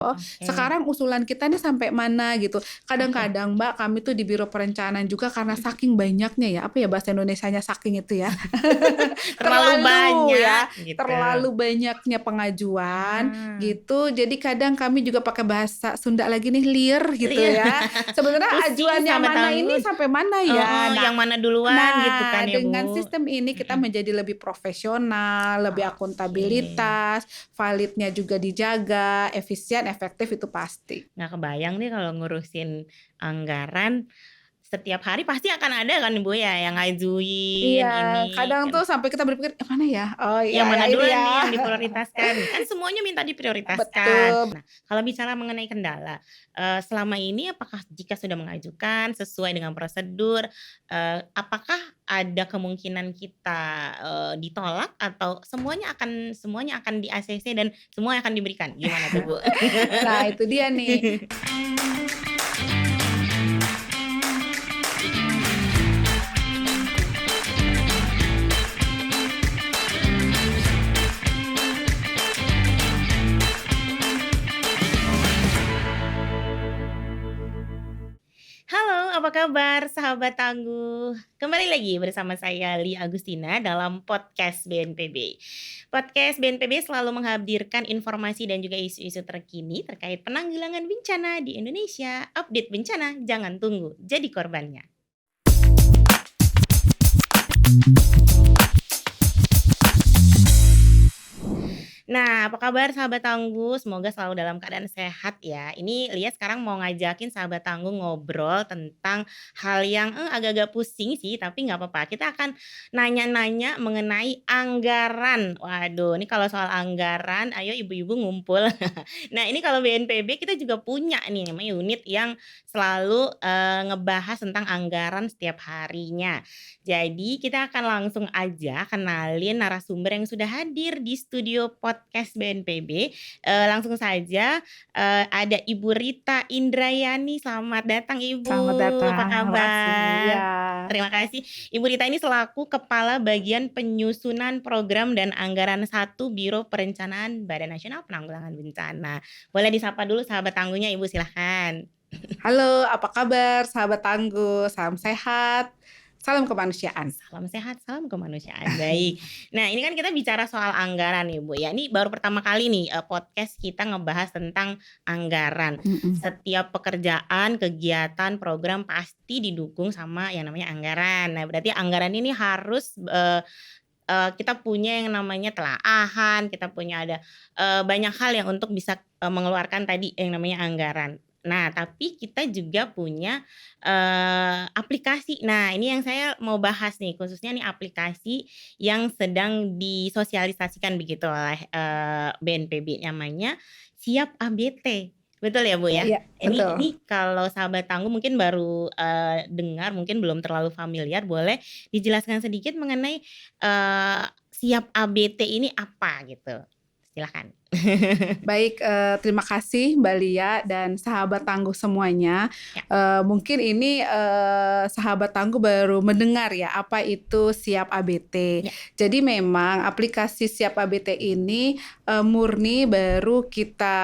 Oh, Oke. sekarang usulan kita nih sampai mana gitu. Oke. Kadang-kadang Mbak, kami tuh di Biro Perencanaan juga karena saking banyaknya ya, apa ya bahasa Indonesianya saking itu ya. Terlalu banyak gitu. Terlalu banyaknya pengajuan Ah, gitu. Jadi kadang kami juga pakai bahasa Sunda lagi nih, liar gitu iya. ya. Sebenarnya Pusing ajuannya sama mana ini tanggung. sampai mana ya. Heeh, yang mana duluan gitu kan ya, Dengan Bu? sistem ini kita Mhm. menjadi lebih profesional, lebih Oke. akuntabilitas, validnya juga dijaga, efisien, efektif itu pasti. Nggak kebayang nih kalau ngurusin anggaran, setiap hari pasti akan ada kan Bu ya yang Iya, ngajuin ini kadang kan. tuh sampai kita berpikir, mana ya? Oh iya Yang ya mana ini duluan nih ya. yang diprioritaskan? Kan semuanya minta diprioritaskan. Betul. Nah, kalau bicara mengenai kendala, selama ini apakah jika sudah mengajukan sesuai dengan prosedur, apakah ada kemungkinan kita, ditolak atau semuanya akan di-ACC dan semua akan diberikan? Gimana tuh, Bu? Nah, itu dia nih. Halo, apa kabar sahabat tangguh? Kembali lagi bersama saya Lia Agustina dalam podcast BNPB. Podcast BNPB selalu menghadirkan informasi dan juga isu-isu terkini terkait penanggulangan bencana di Indonesia. Update bencana, jangan tunggu, jadi korbannya. Nah, apa kabar sahabat tangguh? Semoga selalu dalam keadaan sehat ya. Ini Lia sekarang mau ngajakin sahabat tangguh ngobrol tentang hal yang agak-agak pusing sih, tapi nggak apa-apa. Kita akan nanya-nanya mengenai anggaran. Waduh, ini kalau soal anggaran, ayo ibu-ibu ngumpul. Nah, ini kalau BNPB kita juga punya nih namanya unit yang selalu ngebahas tentang anggaran setiap harinya. Jadi kita akan langsung aja kenalin narasumber yang sudah hadir di studio podcast BNPB. Langsung saja, ada Ibu Rita Indrayani. Selamat datang Ibu, Selamat apa datang, makasih. kabar? Ya. Terima kasih. Ibu Rita ini selaku Kepala Bagian Penyusunan Program dan Anggaran 1 Biro Perencanaan Badan Nasional Penanggulangan Bencana. Boleh disapa dulu sahabat tangguhnya Ibu, silahkan. Halo, apa kabar sahabat tangguh? Salam sehat, salam kemanusiaan. Salam sehat, salam kemanusiaan. Baik. Nah, ini kan kita bicara soal anggaran nih, Bu, ya. Ini baru pertama kali nih, podcast kita ngebahas tentang anggaran. Mm-mm. Setiap pekerjaan, kegiatan, program pasti didukung sama yang namanya anggaran. Nah, berarti anggaran ini harus, kita punya yang namanya telaahan, kita punya ada, banyak hal yang untuk bisa, mengeluarkan tadi yang namanya anggaran. Nah, tapi kita juga punya, aplikasi. Nah, ini yang saya mau bahas nih, khususnya nih aplikasi yang sedang disosialisasikan begitu oleh, BNPB, namanya Siap ABT. Betul ya, Bu, ya? Iya, betul. Ini kalau sahabat tangguh mungkin baru, dengar, mungkin belum terlalu familiar, boleh dijelaskan sedikit mengenai, Siap ABT ini apa gitu? Silahkan. Baik, terima kasih Mbak Lia dan sahabat tangguh semuanya. Ya. Mungkin ini sahabat tangguh baru mendengar ya apa itu Siap ABT. Ya. Jadi memang aplikasi Siap ABT ini murni baru kita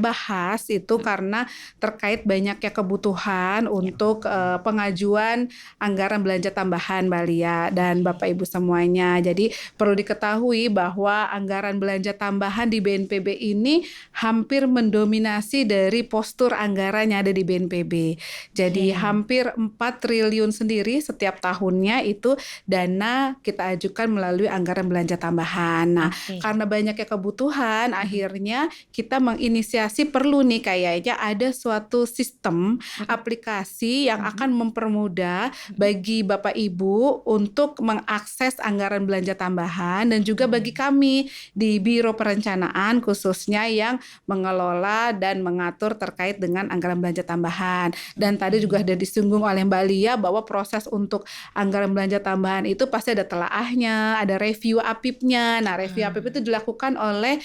bahas itu karena terkait banyaknya kebutuhan untuk pengajuan anggaran belanja tambahan Mbak Lia dan Bapak Ibu semuanya. Jadi perlu diketahui bahwa anggaran belanja tambahan di BNPB ini hampir mendominasi dari postur anggaran yang ada di BNPB. Jadi Oke. hampir 4 triliun sendiri setiap tahunnya itu dana kita ajukan melalui anggaran belanja tambahan. Nah, Oke. karena banyaknya kebutuhan, akhirnya kita menginisiasi perlu nih kayaknya ada suatu sistem aplikasi yang akan mempermudah bagi Bapak Ibu untuk mengakses anggaran belanja tambahan dan juga bagi kami di Biro Perencanaan khususnya yang mengelola dan mengatur terkait dengan anggaran belanja tambahan. Dan tadi juga sudah disinggung oleh Mbak Lia bahwa proses untuk anggaran belanja tambahan itu pasti ada telaahnya, ada review APIP-nya. Nah, review APIP itu dilakukan oleh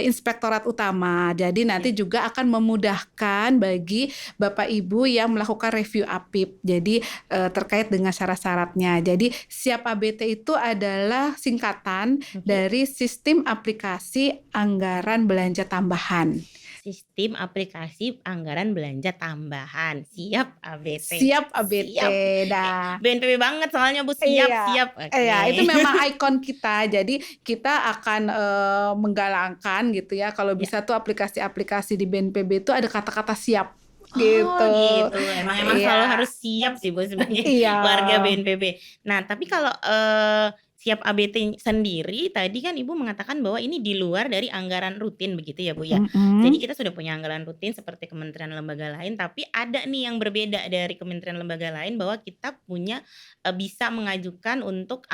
Inspektorat Utama. Jadi nanti Iya. juga akan memudahkan bagi Bapak Ibu yang melakukan review APIP. Jadi terkait dengan syarat-syaratnya. Jadi SIAP ABT itu adalah singkatan Oke. dari Sistem Aplikasi Anggaran Belanja Tambahan. Sistem aplikasi anggaran belanja tambahan, siap ABT. SIAP ABT. Siap. Nah, BNPB banget soalnya Bu, siap iya, siap. iya, itu Oke. memang ikon kita. Jadi kita akan menggalangkan gitu ya, kalau Ya. bisa tuh aplikasi-aplikasi di BNPB itu ada kata-kata siap Oh gitu. gitu, emang selalu Iya, harus siap sih Bu sebagai iya. warga BNPB. Nah tapi kalau, siap ABT sendiri tadi kan Ibu mengatakan bahwa ini di luar dari anggaran rutin begitu ya Bu ya? Jadi Mm-mm. kita sudah punya anggaran rutin seperti kementerian lembaga lain, tapi ada nih yang berbeda dari kementerian lembaga lain bahwa kita punya, bisa mengajukan untuk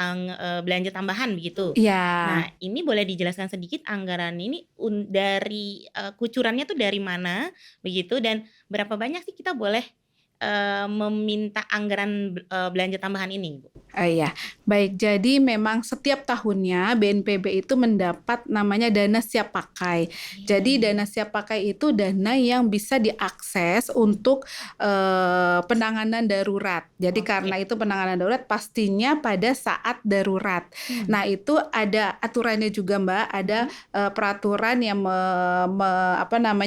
belanja tambahan begitu. Iya. Nah ini boleh dijelaskan sedikit anggaran ini dari, kucurannya tuh dari mana begitu dan berapa banyak sih kita boleh, meminta anggaran belanja tambahan ini, Bu? Iya, baik. Jadi memang setiap tahunnya BNPB itu mendapat namanya dana siap pakai. Jadi Oke. dana siap pakai itu dana yang bisa diakses untuk penanganan darurat. Jadi Oke. karena itu penanganan darurat pastinya pada saat darurat. Mmm. Nah itu ada aturannya juga Mbak, ada Mhm. peraturan yang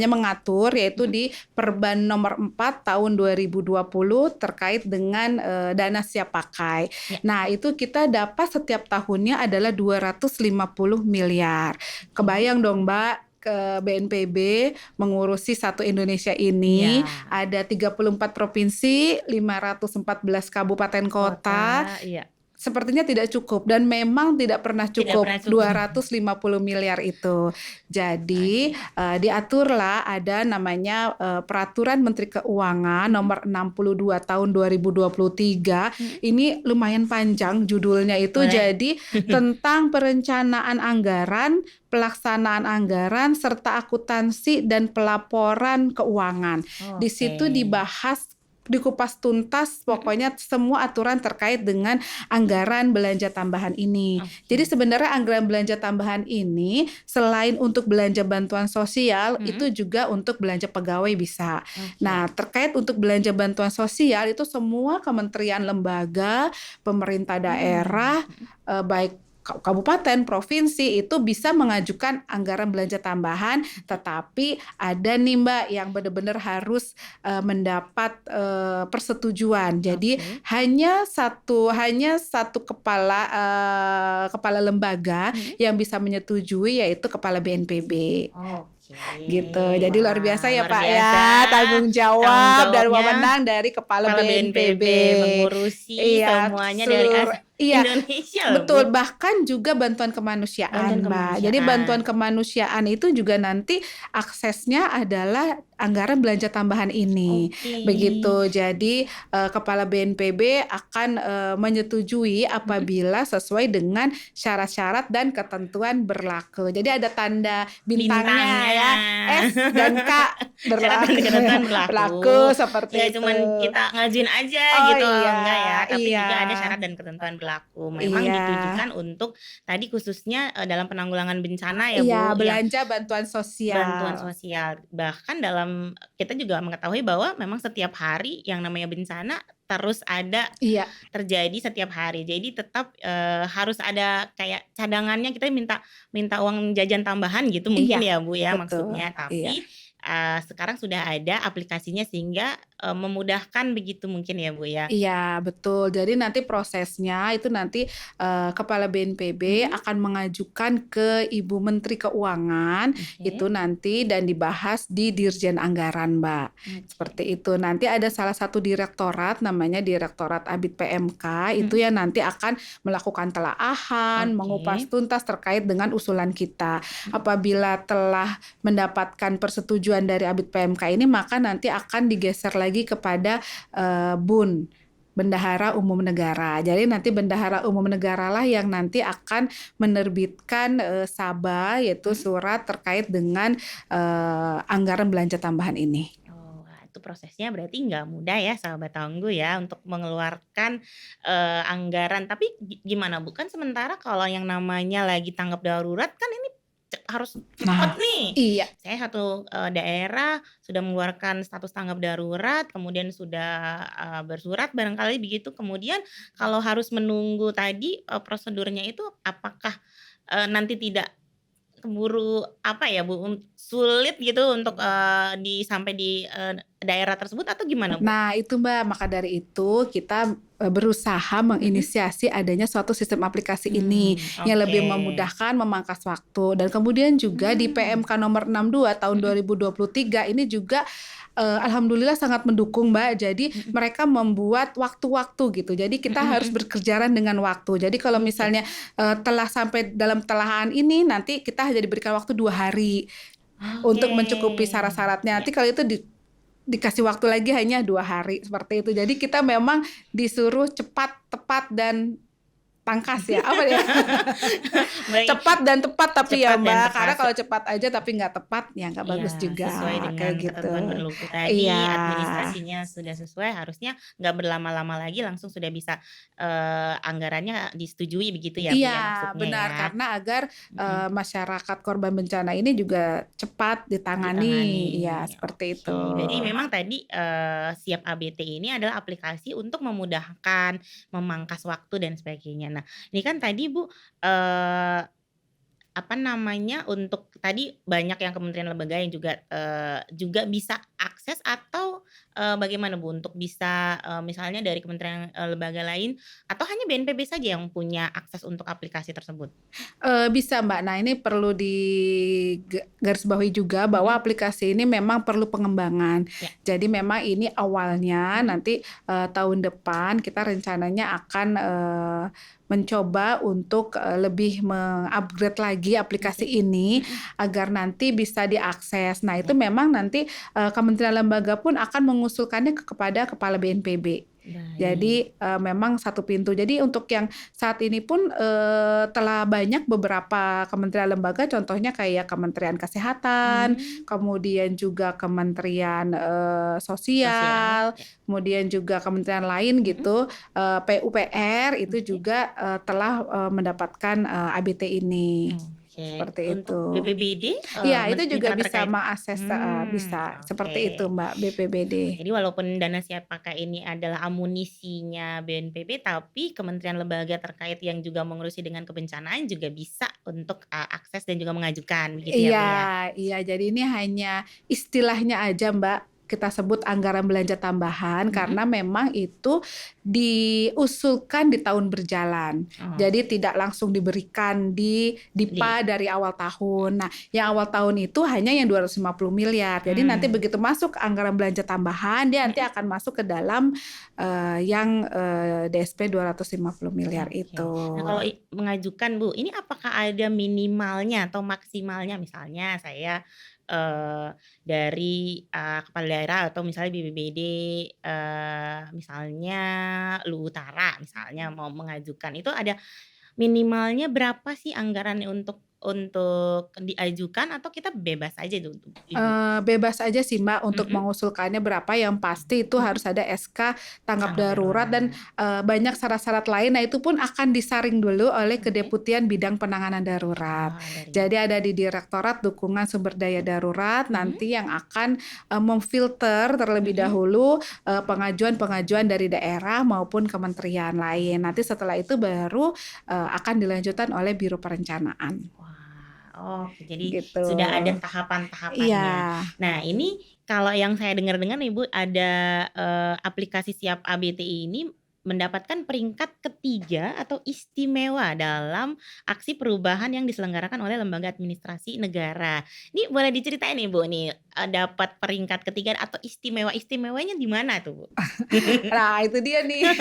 mengatur yaitu Mhm. di Perban nomor 4 tahun 2020 terkait dengan dana siap pakai. Ya. Nah, itu kita dapat setiap tahunnya adalah 250 miliar. Oke. Kebayang dong, Mbak, ke BNPB mengurusi satu Indonesia ini, Iya. ada 34 provinsi, 514 kabupaten Kota, kota. iya. Sepertinya tidak cukup dan memang tidak pernah Tidak cukup pernah cukup. 250 miliar itu. Jadi, Oke. diaturlah ada namanya, Peraturan Menteri Keuangan Mhm. nomor 62 tahun 2023. Mhm. Ini lumayan panjang judulnya itu. Boleh. Jadi, tentang perencanaan anggaran, pelaksanaan anggaran, serta akuntansi dan pelaporan keuangan. Di Oke. situ dibahas dikupas tuntas Mhm. pokoknya semua aturan terkait dengan anggaran belanja tambahan ini. Jadi Oke. sebenarnya anggaran belanja tambahan ini selain untuk belanja bantuan sosial, Mhm. itu juga untuk belanja pegawai bisa. Oke. Nah, terkait untuk belanja bantuan sosial itu semua kementerian lembaga, pemerintah daerah, Mhm. baik kabupaten, provinsi itu bisa mengajukan anggaran belanja tambahan, tetapi ada nih Mbak yang benar-benar harus mendapat persetujuan. Jadi Oke. hanya satu kepala lembaga Mhm. yang bisa menyetujui yaitu kepala BNPB. Oke. Gitu. Jadi luar biasa Wah, ya luar Pak biasa ya, tanggung tanggung jawab dan jawabnya wewenang dari kepala kepala BNPB. BNPB mengurusi Iya, semuanya dari iya, Indonesia loh, Bu. betul. Bahkan juga bantuan Bantuan kemanusiaan, Mbak. Jadi kemanusiaan. bantuan kemanusiaan itu juga nanti aksesnya adalah anggaran belanja tambahan ini. Oke. Begitu. Jadi kepala BNPB akan menyetujui Mhm. apabila sesuai dengan syarat-syarat dan ketentuan berlaku. Jadi ada tanda bintangnya Bintangnya. ya, S dan K Syarat dan berlaku. ketentuan Berlaku berlaku. seperti Nggak itu. cuman kita ngajuin aja Oh gitu, iya, enggak ya, tapi iya. juga ada syarat dan ketentuan berlaku. Memang Iya. ditujukan untuk tadi khususnya, dalam penanggulangan bencana ya, Iya, Bu, yang belanja bantuan bantuan sosial. sosial. Bahkan dalam kita juga mengetahui bahwa memang setiap hari yang namanya bencana terus ada Iya, terjadi setiap hari. Jadi tetap, harus ada kayak cadangannya, kita minta minta uang jajan tambahan gitu iya, mungkin ya, Bu, ya betul. maksudnya. Iya. Tapi, sekarang sudah ada aplikasinya sehingga, memudahkan begitu mungkin ya, Bu, ya? Iya, betul. Jadi nanti prosesnya itu nanti kepala BNPB Mhm. akan mengajukan ke Ibu Menteri Keuangan Oke. itu nanti dan dibahas di Dirjen Anggaran, Mbak. Oke. Seperti itu. Nanti ada salah satu direktorat namanya Direktorat ABIT PMK Mhm. itu yang nanti akan melakukan telaahan, mengupas Oke. tuntas terkait dengan usulan kita. Mhm. Apabila telah mendapatkan persetujuan dari ABIT PMK ini maka nanti akan digeser lagi kepada BUN, Bendahara Umum Negara. Jadi nanti Bendahara Umum Negara lah yang nanti akan menerbitkan SABA yaitu Mhm. surat terkait dengan anggaran belanja tambahan ini. Oh, wah itu prosesnya berarti nggak mudah ya sahabat tangguh ya untuk mengeluarkan, anggaran. Tapi gimana Bu, kan sementara kalau yang namanya lagi tanggap darurat kan ini harus Nah, cepat nih. iya. Saya satu daerah sudah mengeluarkan status tanggap darurat, kemudian sudah bersurat barangkali begitu. Kemudian kalau harus menunggu tadi prosedurnya itu apakah nanti tidak keburu apa ya Bu, sulit gitu untuk sampai di daerah tersebut atau gimana Bu? Nah, itu Mbak, maka dari itu kita berusaha Mhm. menginisiasi adanya suatu sistem aplikasi ini yang Oke. lebih memudahkan, memangkas waktu. Dan kemudian juga di Mmm, PMK nomor 62 tahun mhm 2023 ini juga alhamdulillah sangat mendukung Mbak. Jadi mhm mereka membuat waktu-waktu gitu. Jadi kita mhm harus mhm. berkejaran dengan waktu. Jadi kalau Oke. misalnya telah sampai dalam telahan ini, nanti kita hanya diberikan waktu 2 hari Oke. untuk mencukupi syarat-syaratnya. Ya. Nanti kalau itu dikasih waktu lagi hanya 2 hari seperti itu. Jadi kita memang disuruh cepat, tepat dan tangkas ya. Apa ya? Baik, Cepat dan tepat tapi ya cepat dan Mbak. Karena tepat. kalau cepat aja tapi nggak tepat ya nggak Iya, bagus sesuai juga dengan kayak gitu. ketentuan berlaku tadi, Iya. administrasinya sudah sesuai, harusnya nggak berlama-lama lagi langsung sudah bisa anggarannya disetujui begitu ya Bu Iya, ya maksudnya benar. ya? Karena agar Mhm. masyarakat korban bencana ini juga cepat ditangani. Ditangani, Iya, seperti itu. oke. Berarti memang tadi, Siap ABT ini adalah aplikasi untuk memudahkan, memangkas waktu dan sebagainya. Nah, ini kan tadi Bu, eee, apa namanya, untuk tadi banyak yang kementerian lembaga yang juga bisa akses atau bagaimana Bu untuk bisa misalnya dari kementerian lembaga lain atau hanya BNPB saja yang punya akses untuk aplikasi tersebut? Bisa Mbak. Nah ini perlu digarisbawahi juga bahwa Mhm, aplikasi ini memang perlu pengembangan. ya, Jadi memang ini awalnya mhm, nanti, tahun depan kita rencananya akan, mencoba untuk, lebih meng-upgrade lagi aplikasi oke, ini mhm, agar nanti bisa diakses. Nah itu ya, memang nanti, kementerian lembaga pun akan mengusulkannya kepada kepala BNPB. baik, Jadi, memang satu pintu. Jadi untuk yang saat ini pun, telah banyak beberapa kementerian lembaga contohnya kayak Kementerian Kesehatan, mmm, kemudian juga Kementerian, sosial, Sosial, ya, kemudian juga kementerian lain mhm, gitu, PUPR itu oke. juga, telah, mendapatkan, ABT ini, Oke, seperti untuk itu. BPBD, Iya, itu juga mitra bisa terkait? mengakses bisa, Oke. seperti itu Mbak, BPBD. Jadi walaupun dana siap pakai ini adalah amunisinya BNPB, tapi kementerian lembaga terkait yang juga mengurusi dengan kebencanaan juga bisa untuk, akses dan juga mengajukan, begitu ya, Iya, Bu, ya? iya. Jadi ini hanya istilahnya aja, Mbak, kita sebut anggaran belanja tambahan Mhm, karena memang itu diusulkan di tahun berjalan. Jadi oke. tidak langsung diberikan di Di DIPA dari awal tahun. Nah, yang awal tahun itu hanya yang 250 miliar. Jadi nanti mmm, begitu masuk anggaran belanja tambahan, dia nanti mhm, akan masuk ke dalam, yang, DSP 250 miliar oke. itu. Nah, kalau mengajukan, Bu, ini apakah ada minimalnya atau maksimalnya? Misalnya saya, eee, dari, kepala daerah atau misalnya BPBD, misalnya Luhut Utara misalnya mau mengajukan, itu ada minimalnya berapa sih anggarannya untuk diajukan atau kita bebas aja tuh, Ibu? Bebas aja sih, Mbak, untuk Mhm, mengusulkannya berapa, yang pasti itu mhm, harus ada SK tanggap tanggap darurat dan, darurat, banyak syarat-syarat lain. Nah, itu pun akan disaring dulu oleh oke. Kedeputian Bidang Penanganan Darurat. Oh, dari Jadi ada di Direktorat Dukungan Sumber Daya Darurat mhm, nanti yang akan, memfilter terlebih mhm, dahulu, pengajuan-pengajuan dari daerah maupun kementerian lain. Nanti setelah itu baru, akan dilanjutkan oleh Biro Perencanaan, wah, oke jadi gitu. sudah ada Iya. tahapan-tahapannya. Nah ini kalau yang saya dengar-dengar nih Bu ada, aplikasi Siap ABT ini mendapatkan peringkat ketiga atau istimewa dalam aksi perubahan yang diselenggarakan oleh lembaga administrasi negara. Ini boleh diceritain nih Bu nih, dapat peringkat ketiga atau istimewa-istimewanya di mana tuh Bu? Nah, itu dia nih.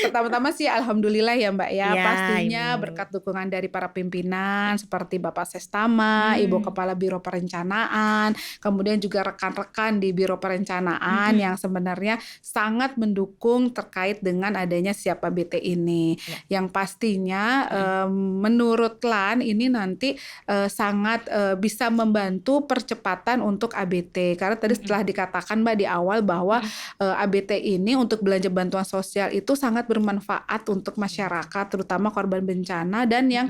Pertama-tama sih alhamdulillah ya, Mbak, ya. Iya Ibu, Pastinya berkat dukungan dari para pimpinan seperti Bapak Sestama, Ibu mmm, Kepala Biro Perencanaan, kemudian juga rekan-rekan di Biro Perencanaan mhm, yang sebenarnya sangat mendukung terkait dengan dengan adanya Siap ABT ini. Ya. Yang pastinya menurut LAN ini nanti sangat bisa membantu percepatan untuk ABT. Karena tadi setelah dikatakan Mbak di awal bahwa ABT ini untuk belanja bantuan sosial itu sangat bermanfaat untuk masyarakat, terutama korban bencana, dan yang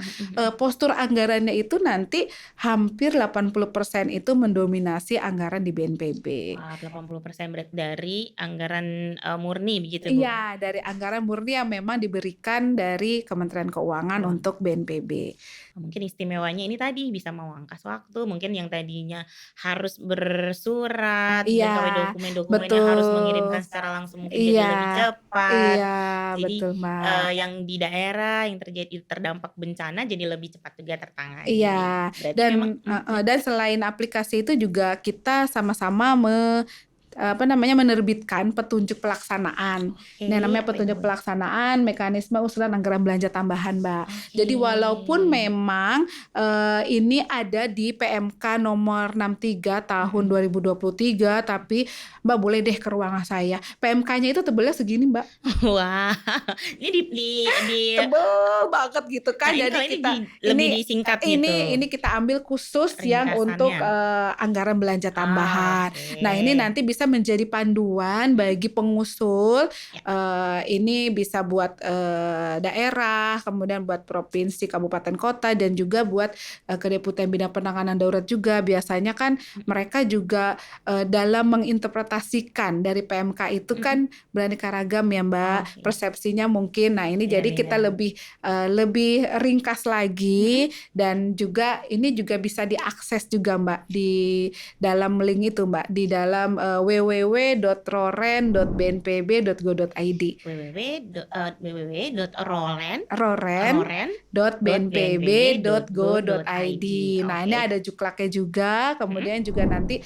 postur anggarannya itu nanti hampir 80% itu mendominasi anggaran di BNPB. Wah, 80% dari anggaran murni begitu Bu? Iya, dari anggaran murni yang memang diberikan dari Kementerian Keuangan untuk BNPB. Mungkin istimewanya ini tadi bisa memangkas waktu, mungkin yang tadinya harus bersurat dan Iya, sampai dokumen-dokumennya harus mengirimkan betul. secara langsung mungkin jadi Iya, lebih cepat. iya, Jadi betul Mbak. yang di daerah yang terdampak bencana jadi lebih cepat juga tertangani. Iya, Berarti memang dan selain aplikasi itu juga kita sama-sama menerbitkan petunjuk pelaksanaan. Nah, namanya apa itu petunjuk Bu? pelaksanaan mekanisme usulan anggaran belanja tambahan, Mbak. Jadi walaupun memang ini ada di PMK nomor 63 tahun 2023, tapi Mbak boleh deh ke ruangan saya. PMK-nya itu tebalnya segini, Mbak. Wah, ini di Tebel banget gitu kan. Nah, ini Jadi kalau ini kita lebih disingkat gitu. ini kita ambil khusus yang untuk Ringkasannya. anggaran belanja tambahan. Oke. Nah, ini nanti bisa menjadi panduan bagi pengusul. Ya. Ini bisa buat daerah, kemudian buat provinsi, kabupaten, kota, dan juga buat kedeputian bidang penanganan darurat juga. Biasanya kan mereka juga dalam menginterpretasikan dari PMK itu kan beraneka ragam ya Mbak. Oke. Persepsinya mungkin. Nah, ini Iya, jadi kita lebih ringkas lagi, dan juga ini juga bisa diakses juga Mbak di dalam link itu Mbak, di dalam www.roren.bnpb.go.id. roren.bnpb.go.id. Nah, ini ada juklaknya juga, kemudian juga nanti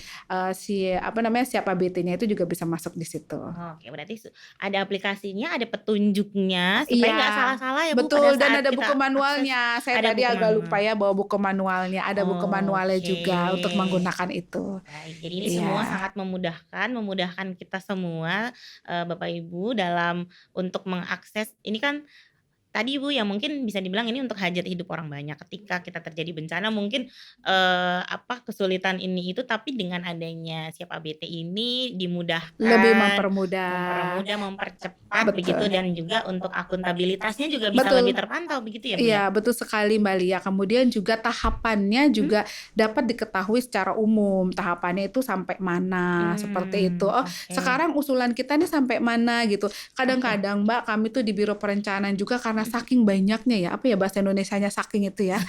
Siap ABT-nya itu juga bisa masuk di situ. Oke, berarti ada aplikasinya, ada petunjuknya supaya Iya, nggak salah-salah ya Bu pada betul, dan saat ada kita buku akses. manualnya. Saya Ada tadi buku agak lupa manual. ya bawa buku manualnya. Ada buku manualnya juga untuk Oke. menggunakan itu. Baik, jadi ini Iya. semua sangat memudahkan kita semua Bapak Ibu dalam untuk mengakses. Ini kan tadi Bu yang mungkin bisa dibilang ini untuk hajat hidup orang banyak. Ketika kita terjadi bencana mungkin kesulitan ini itu, tapi dengan adanya Siap ABT ini dimudahkan, Lebih mempermudah. mempercepat Betul. begitu, dan juga untuk akuntabilitasnya juga bisa Betul. lebih terpantau begitu ya Bu ya? Iya, betul sekali Mbak Lia. Kemudian juga tahapannya juga dapat diketahui secara umum. Tahapannya itu sampai mana, seperti itu. Oh, Oke. sekarang usulan kita nih sampai mana gitu. Kadang-kadang Mbak, kami tuh di Biro Perencanaan juga karena saking banyaknya ya, apa ya bahasa Indonesianya saking itu ya.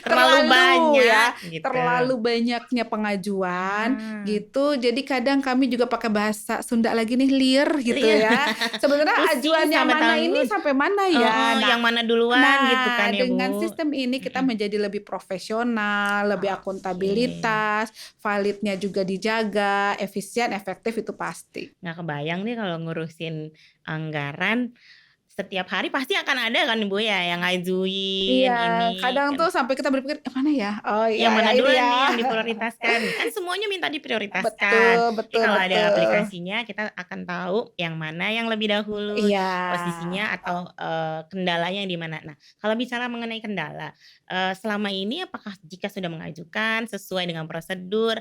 Terlalu banyak ya, gitu. terlalu banyaknya pengajuan gitu. Jadi kadang kami juga pakai bahasa Sunda lagi nih, liar gitu Liar. ya. Sebenarnya Pusing ajuan yang sampai mana ini tanggung. sampai mana ya. Yang mana duluan gitu kan ya Bu. Dengan sistem ini kita menjadi lebih profesional, lebih akuntabilitas, validnya juga dijaga, efisien, efektif itu pasti. Nggak kebayang nih kalau ngurusin anggaran setiap hari pasti akan ada kan Bu ya yang ngajuin Iya, ini. kadang tuh sampai kita berpikir mana ya? Oh iya, Yang mana ini duluan ya. nih yang diprioritaskan? Kan semuanya minta diprioritaskan. Betul, Jadi kalau ada betul. aplikasinya kita akan tahu yang mana yang lebih dahulu Iya. posisinya atau kendalanya di mana. Nah, kalau bicara mengenai kendala, selama ini apakah jika sudah mengajukan sesuai dengan prosedur,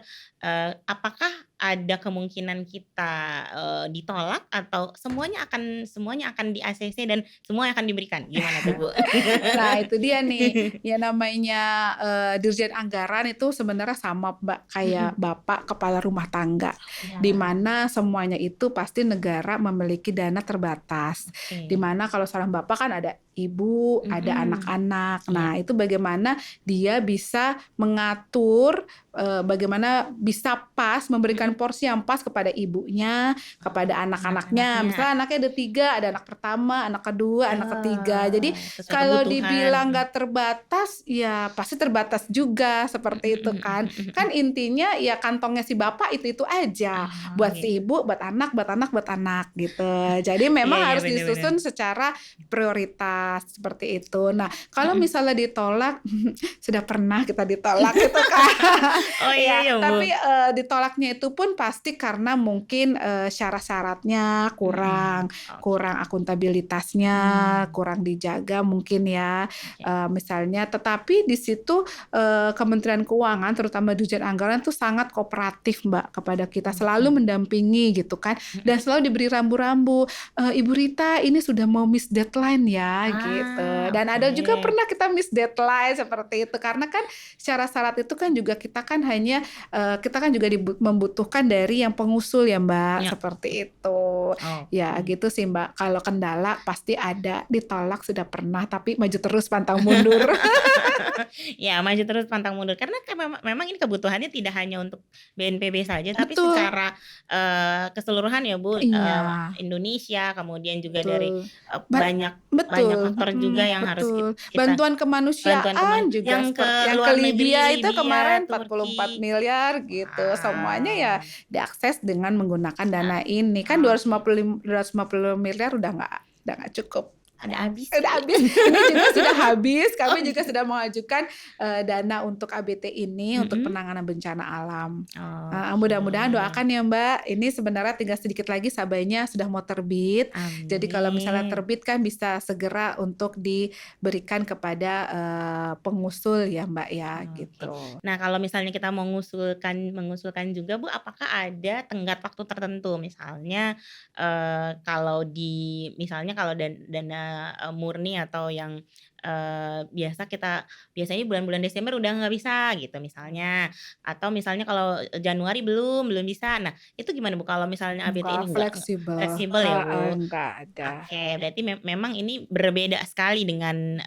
apakah ada kemungkinan kita ditolak atau semuanya akan di-ACC dan semua akan diberikan? Gimana tuh Bu? Nah, itu dia nih. Ya namanya Dirjen Anggaran itu sebenarnya sama Mbak kayak Bapak kepala rumah tangga. Di mana semuanya itu pasti negara memiliki dana terbatas. Oke. Di mana kalau seorang Bapak kan ada ibu, ada anak-anak. Nah, itu bagaimana dia bisa mengatur, bagaimana bisa pas memberikan porsi yang pas kepada ibunya, kepada anak-anaknya. Misalnya anaknya ada 3, ada anak pertama, anak kedua, anak ketiga. Jadi Sesuai kalau kebutuhan. dibilang nggak terbatas, ya pasti terbatas juga seperti itu kan. Kan intinya ya kantongnya si bapak itu aja. Buat si ibu, buat anak gitu. Jadi memang Iya, harus bener-bener. disusun secara prioritas. keras seperti itu. Nah, kalau Mhm. misalnya ditolak sudah pernah kita ditolak gitu kan. Oh iya Ya, ya, tapi, Bu? ditolaknya itu pun pasti karena mungkin, syarat-syaratnya Mhm, kurang, oke. kurang akuntabilitasnya, Mmm, kurang dijaga mungkin ya, oke. misalnya. Tetapi di situ, Kementerian Keuangan terutama Dirjen Anggaran tuh sangat kooperatif, Mbak, kepada kita, Oke. selalu mendampingi gitu kan, Mhm. dan selalu diberi rambu-rambu, "Ibu Rita ini sudah mau miss deadline ya," gitu. Ah, Dan ada juga oke. pernah kita miss deadline seperti itu, karena kan syarat-syarat itu kan juga kita kan hanya, kita kan juga membutuhkan dari yang pengusul ya, Mbak, Ya, seperti itu. Ya oke. gitu sih, Mbak, kalau kendala pasti ada, ditolak sudah pernah, tapi maju terus pantang mundur. Ya, maju terus pantang mundur karena kan memang ini kebutuhannya tidak hanya untuk BNPB saja, tapi Betul, secara, keseluruhan ya, Bu, iya, Indonesia, kemudian juga dari, betul. banyak banyak Betul, faktor juga yang harus betul. kita Bantuan bantuan kemanusiaan juga yang ke yang ke luar negeri, Libya itu Libya, kemarin 44 Turki. miliar gitu, semuanya ya Wow. diakses dengan menggunakan Nah, dana ini. Kan dua ratus lima oke. puluh 250 miliar udah nggak cukup. Ada habisnya Udah nih. habis, ini juga sudah habis, Oh kami juga gitu. sudah mengajukan, dana untuk ABT ini, untuk Mhm. penanganan bencana alam. Mudah-mudahan Oke. doakan ya Mbak, ini sebenarnya tinggal sedikit lagi sabainya sudah mau terbit. Jadi kalau misalnya Amin. terbit kan bisa segera untuk diberikan kepada, pengusul ya Mbak ya, Oke. gitu. Nah, kalau misalnya kita mengusulkan juga, Bu, apakah ada tenggat waktu tertentu? Misalnya, kalau misalnya kalau dana, murni atau yang, biasanya bulan-bulan Desember udah nggak bisa gitu misalnya, atau misalnya kalau, Januari belum bisa. Nah, itu gimana, Bu, kalau misalnya ABT Enggak ini nggak fleksibel, fleksibel ya, heeh, Bu? enggak ada. Oke, berarti memang ini berbeda sekali dengan,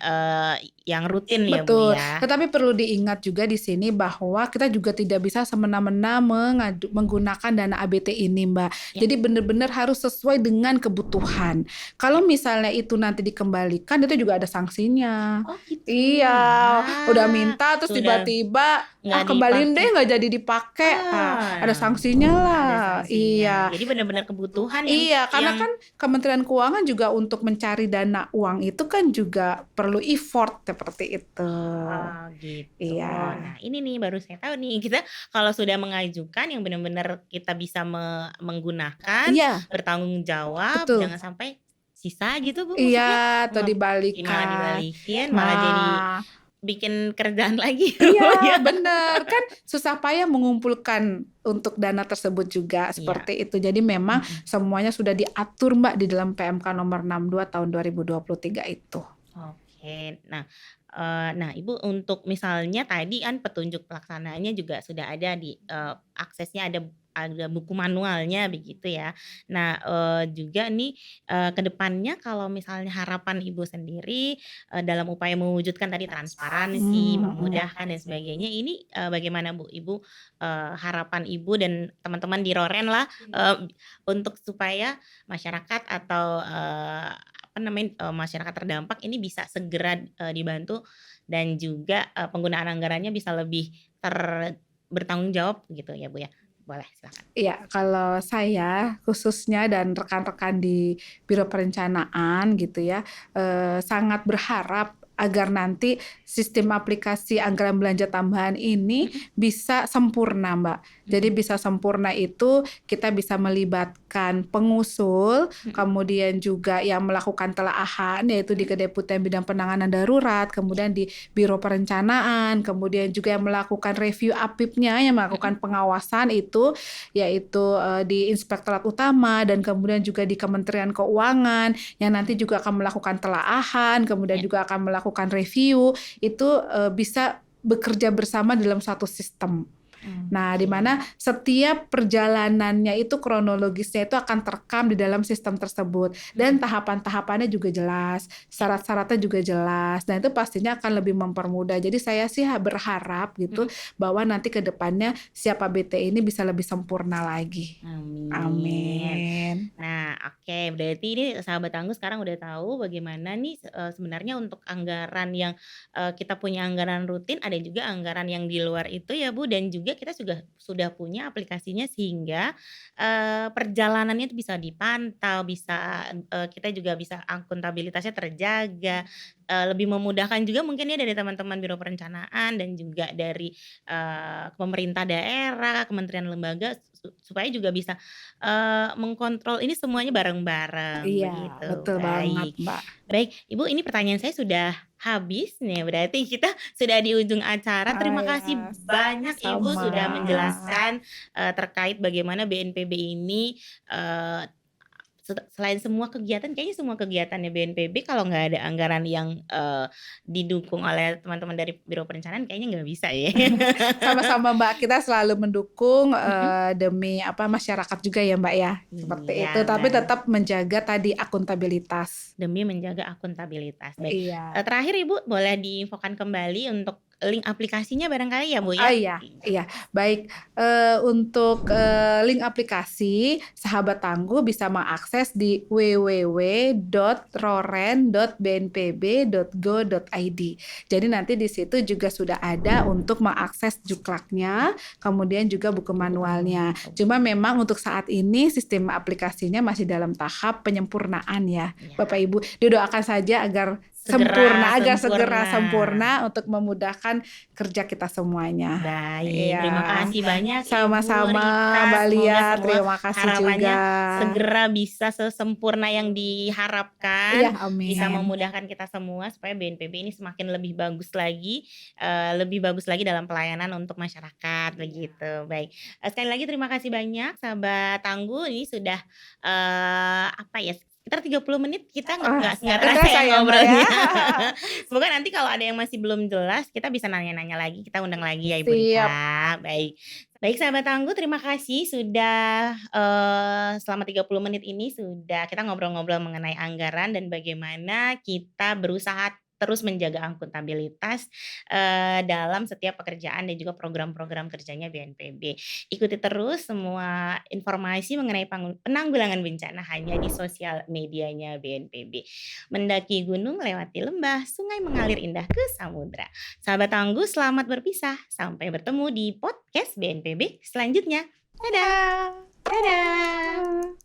yang rutin ya, Bu, Betul, ya? tetapi perlu diingat juga di sini bahwa kita juga tidak bisa semena-mena menggunakan dana ABT ini, Mbak. Ya. Jadi benar-benar harus sesuai dengan kebutuhan. Kalau misalnya itu nanti dikembalikan, itu juga ada sanksinya. Oh gitu, Iya, udah wah, minta terus sudah tiba-tiba, nggak kembaliin dipakai. deh nggak jadi dipakai, ada Ah, sanksinya ada lah. sanksinya. Iya. Jadi benar-benar kebutuhan yang Iya, karena yang kan Kementerian Keuangan juga untuk mencari dana uang itu kan juga perlu effort seperti itu. oh gitu. Iya. Nah ini nih baru saya tahu nih, kita kalau sudah mengajukan yang benar-benar kita bisa menggunakan, Iya, bertanggung jawab, betul. jangan sampai sisa gitu, Bu, Iya, maksudnya atau malah dibalikan. dibalikin, malah jadi Nah, bikin kerjaan lagi iya, ya. bener, kan susah payah mengumpulkan untuk dana tersebut juga, Iya, seperti itu. Jadi memang mhm. semuanya sudah diatur, Mbak, di dalam PMK nomor 62 tahun 2023 itu. Oke. Nah, Ibu untuk misalnya tadi kan petunjuk pelaksanaannya juga sudah ada aksesnya ada buku manualnya begitu ya. Nah, juga nih, ke depannya kalau misalnya harapan Ibu sendiri, dalam upaya mewujudkan tadi transparansi, Mmm, mhm. memudahkan dan sebagainya ini, bagaimana Bu? Ibu, harapan Ibu dan teman-teman di Roren lah, untuk supaya masyarakat atau, apa namanya, masyarakat terdampak ini bisa segera, dibantu dan juga, penggunaan anggarannya bisa lebih bertanggung jawab gitu ya, Bu, ya? Boleh silakan. Iya, kalau saya khususnya dan rekan-rekan di Biro Perencanaan gitu ya, sangat berharap agar nanti sistem aplikasi anggaran belanja tambahan ini Mhm, bisa sempurna, Mbak. Jadi mhm, bisa sempurna itu kita bisa melibatkan pengusul, mhm, kemudian juga yang melakukan telaahan yaitu di mhm, Kedeputian Bidang Penanganan Darurat, kemudian di Biro Perencanaan, kemudian juga yang melakukan review APIP-nya, yang mhm, melakukan pengawasan itu yaitu, di Inspektorat Utama dan kemudian juga di Kementerian Keuangan yang nanti juga akan melakukan telaahan, kemudian ya, juga akan melakukan review, itu, bisa bekerja bersama dalam satu sistem. Nah, di oke, mana setiap perjalanannya itu kronologisnya itu akan terekam di dalam sistem tersebut dan mhm, tahapan-tahapannya juga jelas, ya, syarat-syaratnya juga jelas dan itu pastinya akan lebih mempermudah. Jadi saya sih berharap gitu mhm, bahwa nanti ke depannya Siapa BT ini bisa lebih sempurna lagi. amin. Amin. Nah, oke, berarti ini sahabat tangguh sekarang udah tahu bagaimana nih, sebenarnya untuk anggaran yang, kita punya anggaran rutin, ada juga anggaran yang di luar itu ya, Bu, dan juga juga kita sudah punya aplikasinya sehingga, perjalanannya itu bisa dipantau, bisa, kita juga bisa akuntabilitasnya terjaga, lebih memudahkan juga mungkin ya dari teman-teman biro perencanaan dan juga dari, pemerintah daerah, kementerian lembaga supaya juga bisa, mengkontrol ini semuanya bareng-bareng Iya, begitu. betul banget, Baik. Mbak. Baik, Ibu ini pertanyaan saya sudah habis nih, berarti kita sudah di ujung acara. Ah, Terima ya, kasih banyak Ibu sama. sudah menjelaskan, terkait bagaimana BNPB ini, eee, selain semua kegiatan, kayaknya semua kegiatannya BNPB kalau nggak ada anggaran yang, didukung oleh teman-teman dari biro perencanaan kayaknya nggak bisa ya. Sama-sama, Mbak, kita selalu mendukung, Mhm. demi masyarakat juga ya, Mbak, ya, seperti Iya, itu, tapi baik. tetap menjaga tadi akuntabilitas. Demi menjaga akuntabilitas, baik. Iya. Terakhir Ibu boleh diinfokan kembali untuk link aplikasinya barangkali ya, Bu, Oh, ya? iya iya, baik, untuk, link aplikasi, sahabat tangguh bisa mengakses di www.roren.bnpb.go.id. Jadi nanti di situ juga sudah ada untuk mengakses juklaknya, kemudian juga buku manualnya. Cuma memang untuk saat ini sistem aplikasinya masih dalam tahap penyempurnaan ya, Ya, Bapak Ibu. Didoakan saja agar segera agar segera sempurna. sempurna untuk memudahkan kerja kita semuanya. Baik, terima Iya. kasih banyak Ibu Sama-sama, Rita, Mbak semoga Lia, semua terima kasih harapannya juga. segera bisa sesempurna yang Iya, diharapkan, bisa amin. memudahkan kita semua supaya BNPB ini semakin lebih bagus lagi dalam pelayanan untuk masyarakat, begitu. Baik, sekali lagi terima kasih banyak sahabat Tangguh, ini sudah, apa ya, sekitar 30 menit kita Wah, nggak nggak terasa terasa ya ya, Mbak, ya. ngobrolnya. Semoga nanti kalau ada yang masih belum jelas, kita bisa nanya-nanya lagi, kita undang lagi ya Ibu Siap. Rita. Baik. Baik sahabat Tangguh, terima kasih sudah, selama 30 menit ini sudah kita ngobrol-ngobrol mengenai anggaran dan bagaimana kita berusaha terus menjaga akuntabilitas, dalam setiap pekerjaan dan juga program-program kerjanya BNPB. Ikuti terus semua informasi mengenai penanggulangan bencana hanya di sosial medianya BNPB. Mendaki gunung, lewati lembah, sungai mengalir indah ke samudra. Sahabat Tangguh, selamat berpisah. Sampai bertemu di podcast BNPB selanjutnya. Dadah. Dadah. Dadah.